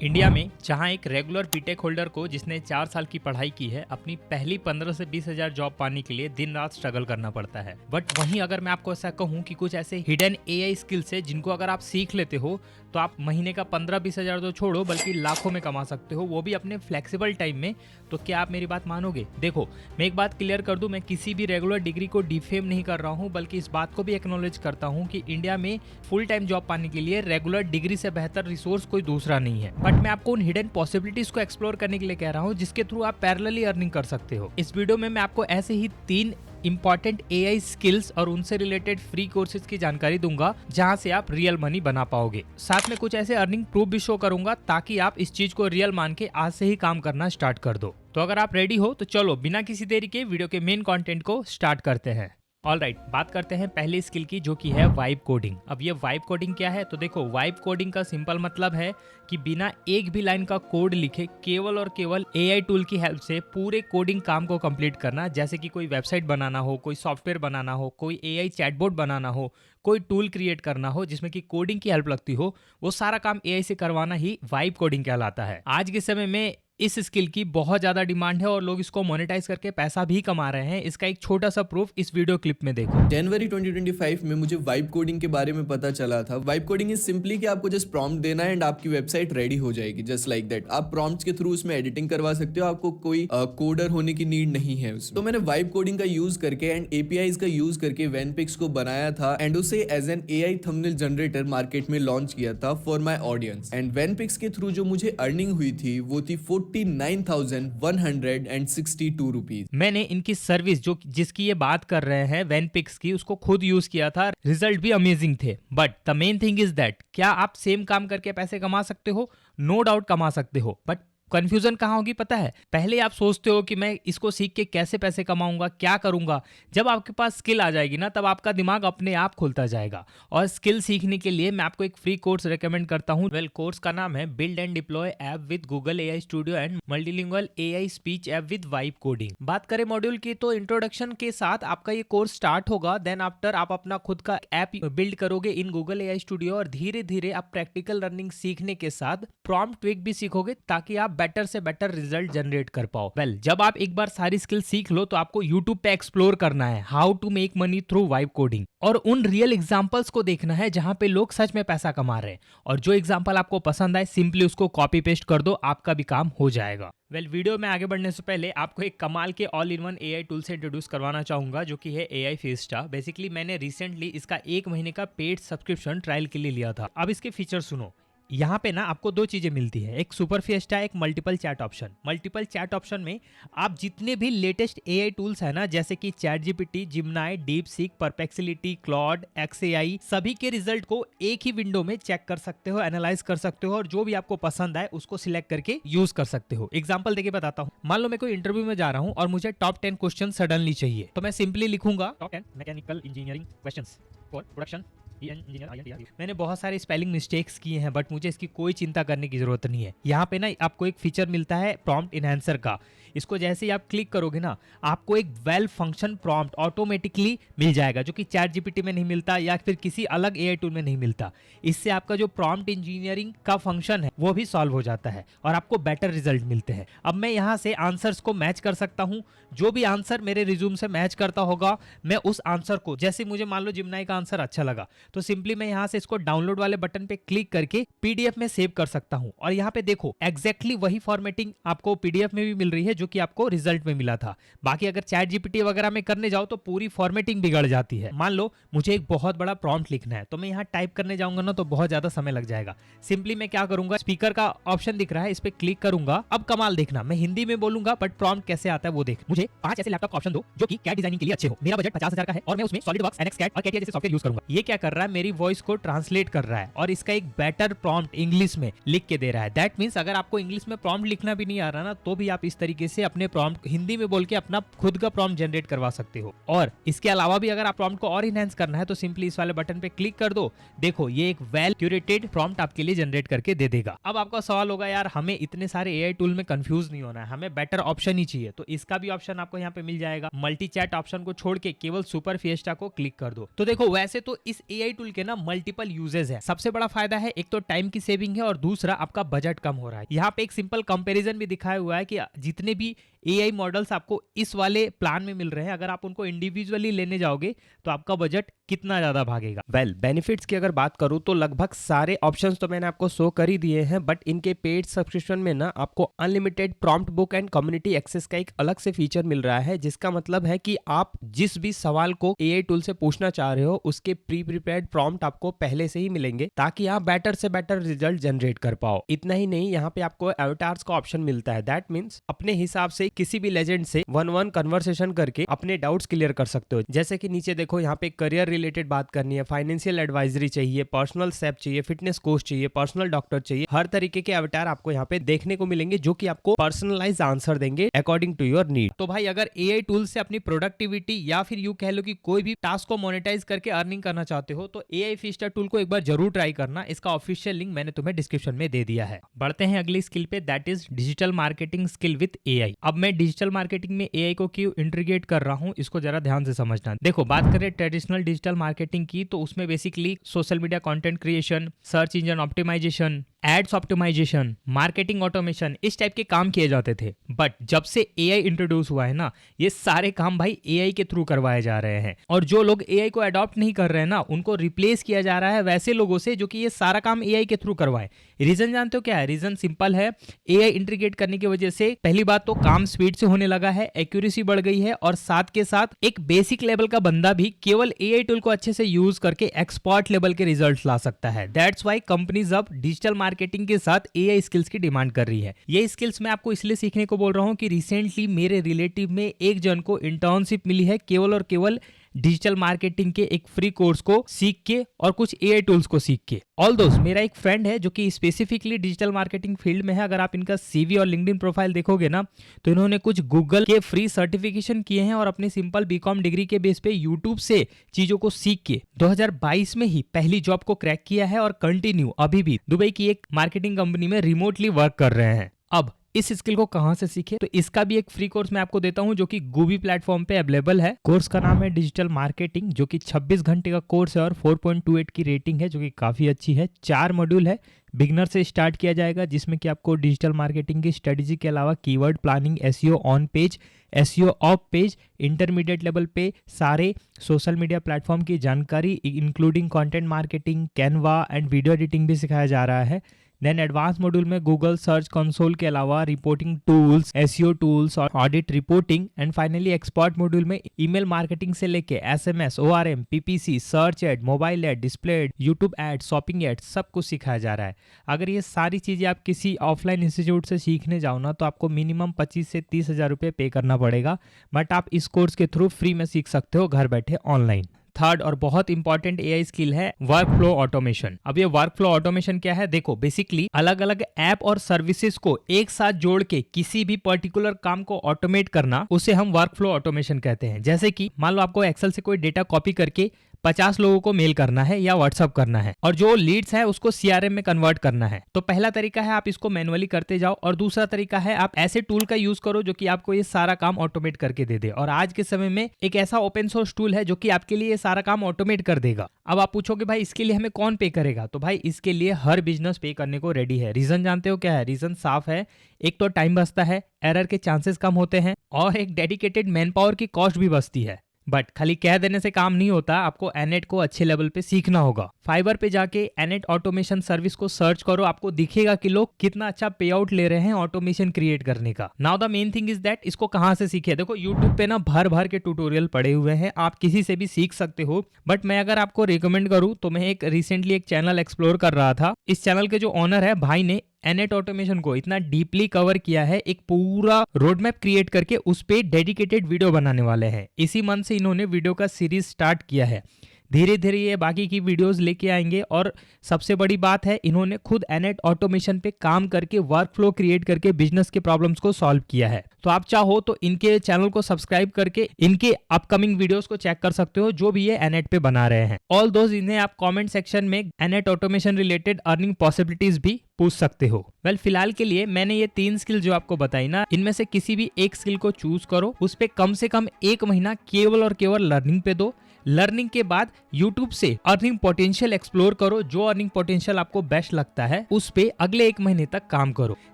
India में जहां एक रेगुलर बीटेक होल्डर को जिसने 4 साल की पढ़ाई की है अपनी पहली 15 से 20 हजार जॉब पाने के लिए दिन रात स्ट्रगल करना पड़ता है। बट वहीं अगर मैं आपको ऐसा कहूं कि कुछ ऐसे हिडन एआई स्किल्स है जिनको अगर आप सीख लेते हो तो आप महीने का 15-20 हजार तो छोड़ो बल्कि लाखों में कमा सकते हो, वो भी अपने फ्लेक्सिबल टाइम में। तो क्या आप मेरी बात मानोगे? देखो, मैं एक बात क्लियर कर दूं, मैं किसी भी रेगुलर डिग्री को डिफेम नहीं कर रहा हूं, बल्कि इस बात को भी एक्नॉलेज करता हूं कि इंडिया में फुल टाइम जॉब पाने के लिए रेगुलर डिग्री से बेहतर रिसोर्स कोई दूसरा नहीं है। बट मैं आपको उन हिडन पॉसिबिलिटीज को एक्सप्लोर करने के लिए कह रहा हूं जिसके थ्रू आप पैरेलली अर्निंग कर सकते हो। इस वीडियो में मैं आपको ऐसे ही 3 इंपॉर्टेंट एआई स्किल्स और उनसे रिलेटेड फ्री कोर्सेज की जानकारी दूंगा जहां से आप रियल मनी बना पाओगे। साथ में कुछ ऐसे अर्निंग प्रूफ भी शो करूंगा ताकि आप इस चीज को रियल मान के आज से ही काम करना स्टार्ट कर दो। तो अगर आप रेडी हो तो चलो बिना किसी देरी के वीडियो के मेन कंटेंट को स्टार्ट करते हैं। ऑलराइट, बात करते हैं पहली स्किल की जो कि है वाइब कोडिंग। अब ये वाइब कोडिंग क्या है? तो देखो, वाइब कोडिंग का सिंपल मतलब है कि बिना एक भी लाइन का कोड लिखे केवल और केवल एआई टूल की हेल्प से पूरे कोडिंग काम को कंप्लीट करना। जैसे कि कोई वेबसाइट बनाना हो, कोई सॉफ्टवेयर बनाना हो, कोई एआई चैटबॉट बनाना हो, कोई टूल क्रिएट करना हो जिसमें कि कोडिंग की हेल्प लगती हो, वो सारा काम एआई से करवाना ही वाइब कोडिंग कहलाता है। आज के समय में इस स्किल की बहुत ज्यादा डिमांड है और लोग इसको मोनेटाइज करके पैसा भी कमा रहे हैं। इसका एक छोटा सा प्रूफ इस वीडियो क्लिप में देखो। जनवरी 2025 में मुझे वाइब कोडिंग के बारे में पता चला था। वाइब कोडिंग इज सिंपली कि आपको जस्ट प्रॉम्प्ट देना है एंड आपकी वेबसाइट रेडी हो जाएगी, जस्ट लाइक दैट। आप प्रॉम्प्ट्स के थ्रू उसमें एडिटिंग करवा सकते हो, आपको कोई कोडर होने की नीड नहीं है उसमें। तो मैंने वाइब कोडिंग का यूज करके एंड एपीआईज का यूज करके वेनपिक्स को बनाया था एंड उसे as an AI thumbnail generator market में लॉन्च किया था फॉर माई ऑडियंस। एंड वेनपिक्स के थ्रू जो मुझे अर्निंग हुई थी वो थी 49,162 रुपीज। मैंने इनकी सर्विस जो जिसकी ये बात कर रहे हैं वेनपिक्स की, उसको खुद यूज किया था, रिजल्ट भी अमेजिंग थे। But the main thing is that क्या आप सेम काम करके पैसे कमा सकते हो? नो डाउट कमा सकते हो, बट कंफ्यूजन कहाँ होगी पता है? पहले आप सोचते हो कि मैं इसको सीख के कैसे पैसे कमाऊंगा, क्या करूंगा। जब आपके पास स्किल आ जाएगी ना, तब आपका दिमाग अपने आप खुलता जाएगा। और स्किल सीखने के लिए मैं आपको एक फ्री कोर्स रेकमेंड करता हूँ। कोर्स का नाम है build and deploy app with Google AI studio and multilingual AI speech app with vibe coding. बात करें मॉड्यूल की तो इंट्रोडक्शन के साथ आपका ये कोर्स स्टार्ट होगा। देन आफ्टर आप अपना खुद का ऐप बिल्ड करोगे इन गूगल एआई स्टूडियो और धीरे धीरे आप प्रैक्टिकल लर्निंग सीखने के साथ प्रॉम्प्ट ट्विक भी सीखोगे ताकि आप बेटर से बेटर रिजल्ट जनरेट कर पाओ। जब आप एक बार सारी स्किल सीख लो तो आपको यूट्यूब पे एक्सप्लोर करना है how to make money through vibe coding और उन रियल एग्जांपल्स को देखना है जहां पे लोग सच में पैसा कमा रहे हैं। और जो एग्जांपल आपको पसंद आए सिंपली उसको कॉपी पेस्ट कर दो, आपका भी काम हो जाएगा। वीडियो में आगे बढ़ने से पहले आपको एक कमाल के all in one AI tool से इंट्रोड्यूस करवाना चाहूंगा जो कि है एआई फिएस्टा। बेसिकली मैंने रिसेंटली इसका 1 महीने का पेड सब्सक्रिप्शन ट्रायल के लिए लिया था। अब इसके फीचर सुनो। यहाँ पे ना आपको 2 चीजें मिलती है, एक सुपर फिएस्टा, एक multiple chat option. Multiple chat option में आप जितने भी लेटेस्ट एआई टूल्स है ना, जैसे कि chat GPT, जिमनाई, DeepSeek, perplexity, Claude, XAI, सभी के रिजल्ट को एक ही विंडो में चेक कर सकते हो, एनालाइज कर सकते हो और जो भी आपको पसंद आए उसको सिलेक्ट करके यूज कर सकते हो। एग्जाम्पल देके बताता हूँ। मान लो मैं कोई इंटरव्यू में जा रहा हूँ और मुझे टॉप 10 क्वेश्चन सडनली चाहिए, तो मैं सिंपली लिखूंगा top 10 mechanical engineering questions for production. मैंने बहुत सारे स्पेलिंग मिस्टेक्स किए हैं बट मुझे इसकी कोई चिंता करने की जरूरत नहीं है। यहाँ पे ना आपको एक फीचर मिलता है प्रॉम्प्ट इनहैंसर का। इसको जैसे ही आप क्लिक करोगे ना, आपको एक वेल फंक्शन प्रॉम्प्ट ऑटोमेटिकली मिल जाएगा जो कि चैट जीपीटी में नहीं मिलता या फिर किसी अलग एआई टूल में नहीं मिलता। इससे आपका जो प्रॉम्प्ट इंजीनियरिंग का फंक्शन है वो भी सॉल्व हो जाता है और आपको बेटर रिजल्ट मिलते हैं। अब मैं यहाँ से आंसर्स को मैच कर सकता हूँ। जो भी आंसर मेरे रिज्यूम से मैच करता होगा मैं उस आंसर को, जैसे मुझे मान लो जिमनाई का आंसर अच्छा लगा तो सिंपली मैं यहाँ से इसको डाउनलोड वाले बटन पे क्लिक करके पीडीएफ में सेव कर सकता हूँ। और यहाँ पे देखो एग्जैक्टली वही फॉर्मेटिंग आपको पीडीएफ में भी मिल रही है जो कि आपको रिजल्ट में मिला था। बाकी अगर चैट जीपीटी वगैरह में करने जाओ तो पूरी फॉर्मेटिंग बिगड़ जाती है। मान लो मुझे एक बहुत बड़ा प्रॉम्प्ट लिखना है तो मैं यहाँ टाइप करने जाऊंगा ना तो बहुत ज्यादा समय लग जाएगा। सिंपली मैं क्या करूंगा, स्पीकर का ऑप्शन दिख रहा है, इस पे क्लिक करूंगा। अब कमाल देखना, मैं हिंदी में बोलूंगा बट प्रॉम्प्ट कैसे आता है वो देख। मुझे 5 ऐसे लैपटॉप का ऑप्शन दो जो कि कैड डिजाइनिंग के लिए अच्छे हो। मेरा बजट 50,000 का है और मैं उसमें सॉलिडवर्क्स, एनएक्सकैड और कैटिया जैसे सॉफ्टवेयर यूज करूंगा। ये क्या कर रहा है, मेरी वॉइस को ट्रांसलेट कर रहा है और इसका एक बेटर प्रॉम्प्ट इंग्लिश में लिख के दे रहा है। दैट मींस अगर आपको इंग्लिश में प्रॉम्प्ट लिखना भी नहीं आ रहा ना तो भी आप इस तरीके से अपने प्रॉम्प्ट हिंदी में बोल के अपना खुद का प्रॉम्प्ट जनरेट करवा सकते हो। और इसके अलावा भी अगर आप प्रॉम्प्ट को और इनहैंस करना है तो सिंपली इस वाले बटन पे क्लिक कर दो। देखो ये एक वेल क्यूरेटेड प्रॉम्प्ट आपके लिए जनरेट करके दे देगा। अब आपका सवाल होगा यार हमें इतने सारे एआई टूल में कंफ्यूज नहीं होना है, हमें बेटर ऑप्शन ही चाहिए। तो इसका भी ऑप्शन आपको यहाँ पे मिल जाएगा। मल्टी चैट ऑप्शन को छोड़ के केवल सुपर फिएस्टा को क्लिक कर दो। तो देखो वैसे तो इस एआई एआई टूल के ना मल्टीपल यूजेस है। सबसे बड़ा फायदा है एक तो टाइम की सेविंग है और दूसरा आपका बजट कम हो रहा है। यहाँ पे एक सिंपल कंपैरिजन भी दिखाया हुआ है कि जितने भी एआई मॉडल्स आपको इस वाले प्लान में मिल रहे हैं, अगर आप उनको इंडिविजुअली लेने जाओगे तो आपका बजट कितना ज्यादा भागेगा। बेनिफिट्स की अगर बात करूं तो लगभग सारे ऑप्शंस तो मैंने आपको शो कर ही दिए हैं, बट इनके पेड सब्सक्रिप्शन में ना आपको unlimited prompt book and community access का एक अलग से फीचर मिल रहा है, जिसका मतलब है कि आप जिस भी सवाल को एआई टूल से पूछना चाह रहे हो उसके प्रीपेड प्रॉम्प्ट आपको पहले से ही मिलेंगे, ताकि आप बेटर से बेटर रिजल्ट जनरेट कर पाओ। इतना ही नहीं, यहाँ पे आपको एवटार्स का ऑप्शन मिलता है। दैट मीन्स अपने हिसाब से किसी भी लेजेंड से 1-1 कन्वर्सेशन करके अपने डाउट्स क्लियर कर सकते हो। जैसे कि नीचे देखो, यहाँ पे करियर रिलेटेड बात करनी है, फाइनेंशियल एडवाइजरी चाहिए, पर्सनल स्टेप चाहिए, फिटनेस कोच चाहिए, पर्सनल डॉक्टर चाहिए, हर तरीके के अवतार आपको यहाँ पे देखने को मिलेंगे जो कि आपको पर्सनलाइज आंसर देंगे अकॉर्डिंग टू योर नीड। तो भाई अगर एआई टूल से अपनी प्रोडक्टिविटी या फिर यूं कह लो कि कोई भी टास्क को मोनेटाइज करके अर्निंग करना चाहते हो तो एआई फिस्टर टूल को एक बार जरूर ट्राई करना। इसका ऑफिशियल लिंक मैंने तुम्हें डिस्क्रिप्शन में दे दिया है। बढ़ते हैं अगली स्किल पे, that is digital marketing skill with AI. अब मैं डिजिटल मार्केटिंग में एआई को क्यों इंटीग्रेट कर रहा हूं, इसको जरा ध्यान से समझना। देखो, बात करें ट्रेडिशनल डिजिटल मार्केटिंग की तो उसमें basically social media content creation, search engine optimisation, ads optimisation, marketing automation, इस टाइप के काम किए जाते थे। बट जब से एआई इंट्रोड्यूस हुआ है ना, ये सारे काम भाई एआई के थ्रू करवाए जा रहे हैं। और जो लोग एआई को अडॉप्ट नहीं कर रहे हैं ना, उनको रिप्लेस किया जा रहा है वैसे लोगों से जो कि ये सारा काम एआई के थ्रू करवाए। रीजन जानते हो क्या है? रीजन सिंपल है, एआई इंटीग्रेट करने की वजह से पहली बात तो काम स्पीड से होने लगा है, एक्यूरेसी बढ़ गई है, और साथ के साथ एक बेसिक लेवल का बंदा भी केवल एआई टूल को अच्छे से यूज करके एक्सपर्ट लेवल के रिजल्ट्स ला सकता है। दैट्स व्हाई कंपनीज अब डिजिटल मार्केटिंग के साथ एआई स्किल्स की डिमांड कर रही है। ये स्किल्स मैं आपको इसलिए सीखने को बोल रहा हूं कि रिसेंटली मेरे रिलेटिव में एक जन को इंटर्नशिप मिली है केवल और केवल डिजिटल मार्केटिंग के एक फ्री कोर्स को सीख के और कुछ एआई टूल्स को सीख के। ऑल दोस्त मेरा एक फ्रेंड है जो कि स्पेसिफिकली डिजिटल मार्केटिंग फील्ड में है। अगर आप इनका सीवी और लिंक्डइन प्रोफाइल देखोगे ना, तो इन्होंने कुछ गूगल के फ्री सर्टिफिकेशन किए हैं और अपने सिंपल बीकॉम डिग्री के बेस पे यूट्यूब से चीजों को सीख के 2022 में ही पहली जॉब को क्रैक किया है और कंटिन्यू अभी भी दुबई की एक मार्केटिंग कंपनी में रिमोटली वर्क कर रहे हैं। अब इस स्किल को कहां से सीखे, तो इसका भी एक फ्री कोर्स मैं आपको देता हूं जो कि गूबी प्लेटफॉर्म पे अवेलेबल है। कोर्स का नाम है डिजिटल मार्केटिंग, जो कि 26 घंटे का कोर्स है और 4.28 की रेटिंग है, जो कि काफी अच्छी है। 4 मॉड्यूल है, बिगनर से स्टार्ट किया जाएगा, जिसमें कि आपको डिजिटल मार्केटिंग की स्ट्रेटेजी के अलावा keyword planning, SEO on page, SEO off page, intermediate level पे सारे सोशल मीडिया प्लेटफॉर्म की जानकारी including content marketing, Canva and video editing भी सिखाया जा रहा है। देन एडवांस मॉड्यूल में गूगल सर्च कंसोल के अलावा रिपोर्टिंग टूल्स, एसईओ टूल्स और audit reporting, and finally expert module में ईमेल मार्केटिंग से लेके SMS, ORM, PPC, search ad, mobile ad, display ad, YouTube ad, shopping add, सब कुछ सिखाया जा रहा है। अगर ये सारी चीजें आप किसी ऑफलाइन इंस्टीट्यूट से सीखने जाओ ना, तो आपको मिनिमम 25 से 30 हजार रुपये पे करना पड़ेगा, बट आप इस कोर्स के थ्रू फ्री में सीख सकते हो घर बैठे ऑनलाइन। थर्ड और बहुत इंपॉर्टेंट एआई स्किल है वर्क फ्लो ऑटोमेशन। अब ये वर्क फ्लो ऑटोमेशन क्या है? देखो, बेसिकली अलग अलग ऐप और सर्विसेज को एक साथ जोड़ के किसी भी पर्टिकुलर काम को ऑटोमेट करना, उसे हम वर्क फ्लो ऑटोमेशन कहते हैं। जैसे कि मान लो आपको एक्सेल से कोई डेटा कॉपी करके 50 लोगों को मेल करना है या व्हाट्सअप करना है, और जो लीड्स है उसको सीआरएम में कन्वर्ट करना है। तो पहला तरीका है आप इसको मैनुअली करते जाओ, और दूसरा तरीका है आप ऐसे टूल का यूज करो जो कि आपको ये सारा काम ऑटोमेट करके दे दे। और आज के समय में एक ऐसा ओपन सोर्स टूल है जो कि आपके लिए ये सारा काम ऑटोमेट कर देगा। अब आप पूछोगे भाई इसके लिए हमें कौन पे करेगा? तो भाई इसके लिए हर बिजनेस पे करने को रेडी है। रीजन जानते हो क्या है? रीजन साफ है, एक तो टाइम बचता है, एरर के चांसेस कम होते हैं, और एक डेडिकेटेड मैन पावर की कॉस्ट भी बचती है। बट खाली कह देने से काम नहीं होता, आपको एनेट को अच्छे लेवल पे सीखना होगा। फाइबर पे जाके एनेट ऑटोमेशन सर्विस को सर्च करो, आपको दिखेगा कि लोग कितना अच्छा पे आउट ले रहे हैं ऑटोमेशन क्रिएट करने का। Now the main thing is that इसको कहां से सीखे? देखो, यूट्यूब पे ना भर भर के ट्यूटोरियल पड़े हुए हैं, आप किसी से भी सीख सकते हो। बट मैं अगर आपको रिकमेंड करूं तो मैं रिसेंटली एक चैनल एक्सप्लोर कर रहा था। इस चैनल के जो ओनर है भाई ने एनेट ऑटोमेशन को इतना डीपली कवर किया है, एक पूरा रोड मैप क्रिएट करके उस पे डेडिकेटेड वीडियो बनाने वाले हैं। इसी मंथ से इन्होंने वीडियो का सीरीज स्टार्ट किया है। धीरे धीरे ये बाकी की वीडियोस लेके आएंगे, और सबसे बड़ी बात है इन्होंने खुद एनेट ऑटोमेशन पे काम करके वर्क फ्लो क्रिएट करके बिजनेस के प्रॉब्लम्स को सॉल्व किया है। तो आप चाहो तो इनके चैनल को सब्सक्राइब करके इनके अपकमिंग वीडियोस को चेक कर सकते हो, जो भी ये एनेट पे बना रहे हैं। ऑल दोस्त इन्हें आप कमेंट सेक्शन में Annette automation related earning possibilities भी पूछ सकते हो। वेल, फिलहाल के लिए मैंने ये 3 स्किल जो आपको बताई ना, इनमें से किसी भी एक स्किल को चूज करो, उस पे कम से कम 1 महीना केवल और केवल लर्निंग पे दो। लर्निंग के बाद यूट्यूब से अर्निंग पोटेंशियल एक्सप्लोर करो। जो अर्निंग पोटेंशियल आपको बेस्ट लगता है उस पे अगले 1 महीने तक काम करो।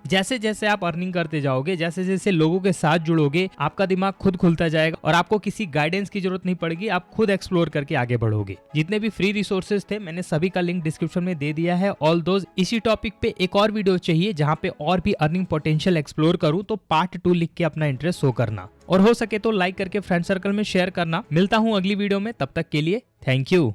जैसे जैसे आप अर्निंग करते जाओगे, जैसे जैसे लोगों के साथ जुड़ोगे, आपका दिमाग खुद खुलता जाएगा और आपको किसी गाइडेंस की जरूरत नहीं पड़ेगी। आप खुद एक्सप्लोर करके आगे बढ़ोगे। जितने भी फ्री रिसोर्सेज थे मैंने सभी का लिंक डिस्क्रिप्शन में दे दिया है। ऑल दोज इसी टॉपिक पे एक और वीडियो चाहिए जहां पे और भी अर्निंग पोटेंशियल एक्सप्लोर करूं तो पार्ट 2 लिख के अपना इंटरेस्ट शो करना, और हो सके तो लाइक करके फ्रेंड सर्कल में शेयर करना। मिलता हूं अगली वीडियो में, तब तक के लिए थैंक यू।